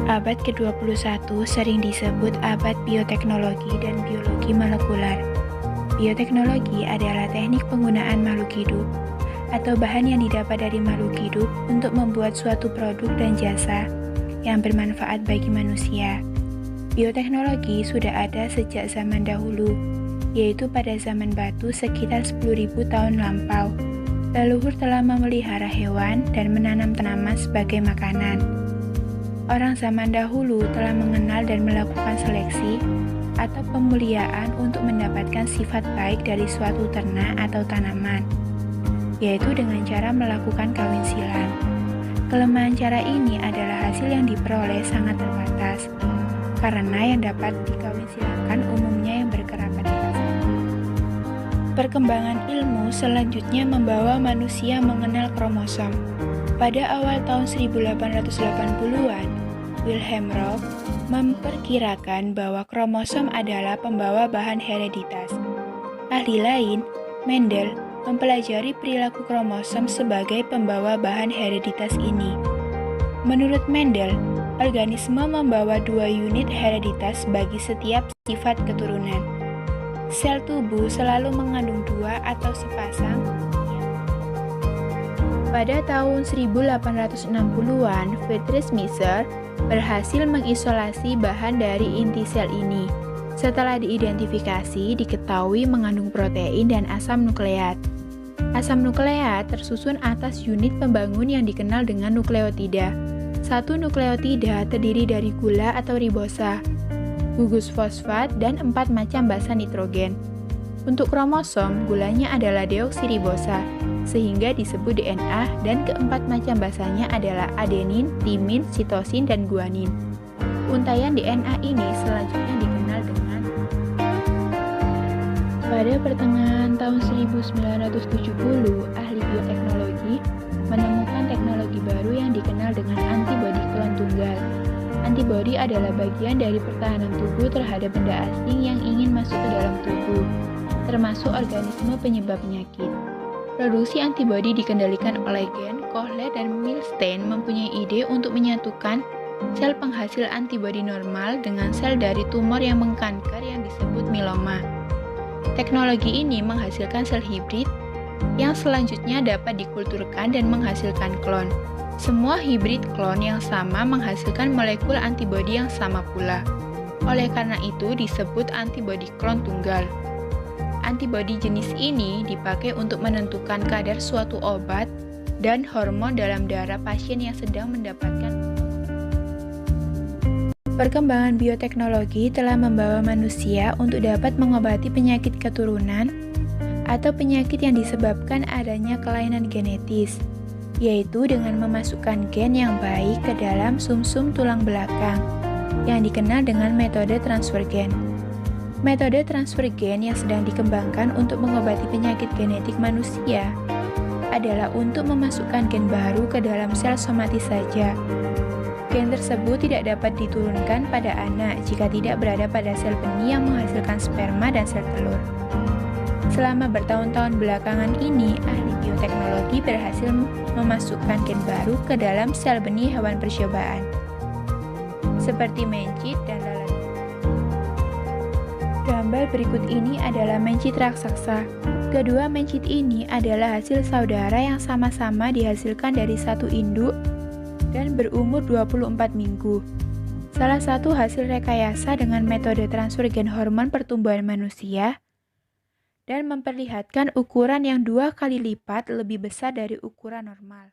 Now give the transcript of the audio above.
Abad ke-21 sering disebut abad bioteknologi dan biologi molekuler. Bioteknologi adalah teknik penggunaan makhluk hidup atau bahan yang didapat dari makhluk hidup untuk membuat suatu produk dan jasa yang bermanfaat bagi manusia. Bioteknologi sudah ada sejak zaman dahulu, yaitu pada zaman batu sekitar 10.000 tahun lampau. Leluhur telah memelihara hewan dan menanam tanaman sebagai makanan. Orang zaman dahulu telah mengenal dan melakukan seleksi atau pemuliaan untuk mendapatkan sifat baik dari suatu ternak atau tanaman, yaitu dengan cara melakukan kawin silang. Kelemahan cara ini adalah hasil yang diperoleh sangat terbatas, karena yang dapat dikawin silangkan umumnya yang berkerabat. Perkembangan ilmu selanjutnya membawa manusia mengenal kromosom. Pada awal tahun 1880-an, Wilhelm Roch memperkirakan bahwa kromosom adalah pembawa bahan hereditas. Ahli lain, Mendel, mempelajari perilaku kromosom sebagai pembawa bahan hereditas ini. Menurut Mendel, organisme membawa 2 unit hereditas bagi setiap sifat keturunan. Sel tubuh selalu mengandung 2 atau sepasang. Pada tahun 1860-an, Friedrich Miescher berhasil mengisolasi bahan dari inti sel ini. Setelah diidentifikasi, diketahui mengandung protein dan asam nukleat. Asam nukleat tersusun atas unit pembangun yang dikenal dengan nukleotida. Satu nukleotida terdiri dari gula atau ribosa, gugus fosfat, dan 4 macam basa nitrogen. Untuk kromosom, gulanya adalah deoksiribosa, sehingga disebut DNA, dan keempat macam basanya adalah adenin, timin, sitosin, dan guanin. Untaian DNA ini selanjutnya dikenal dengan. Pada pertengahan tahun 1970, ahli bioteknologi menemukan teknologi baru yang dikenal dengan antibodi klon tunggal. Antibodi adalah bagian dari pertahanan tubuh terhadap benda asing yang ingin masuk ke dalam tubuh, termasuk organisme penyebab penyakit. Produksi antibodi dikendalikan oleh gen. Kohle dan Milstein mempunyai ide untuk menyatukan sel penghasil antibodi normal dengan sel dari tumor yang mengkanker yang disebut mieloma. Teknologi ini menghasilkan sel hibrid yang selanjutnya dapat dikulturkan dan menghasilkan klon. Semua hibrid klon yang sama menghasilkan molekul antibodi yang sama pula. Oleh karena itu disebut antibodi klon tunggal. Antibodi jenis ini dipakai untuk menentukan kadar suatu obat dan hormon dalam darah pasien yang sedang mendapatkan. Perkembangan bioteknologi telah membawa manusia untuk dapat mengobati penyakit keturunan atau penyakit yang disebabkan adanya kelainan genetis, yaitu dengan memasukkan gen yang baik ke dalam sumsum tulang belakang, yang dikenal dengan metode transfer gen. Metode transfer gen yang sedang dikembangkan untuk mengobati penyakit genetik manusia adalah untuk memasukkan gen baru ke dalam sel somatis saja. Gen tersebut tidak dapat diturunkan pada anak jika tidak berada pada sel benih yang menghasilkan sperma dan sel telur. Selama bertahun-tahun belakangan ini, ahli bioteknologi berhasil memasukkan gen baru ke dalam sel benih hewan percobaan, seperti mencit dan lalat. Gambar berikut ini adalah mencit raksasa. Kedua mencit ini adalah hasil saudara yang sama-sama dihasilkan dari satu induk dan berumur 24 minggu. Salah satu hasil rekayasa dengan metode transfer gen hormon pertumbuhan manusia dan memperlihatkan ukuran yang 2 kali lipat lebih besar dari ukuran normal.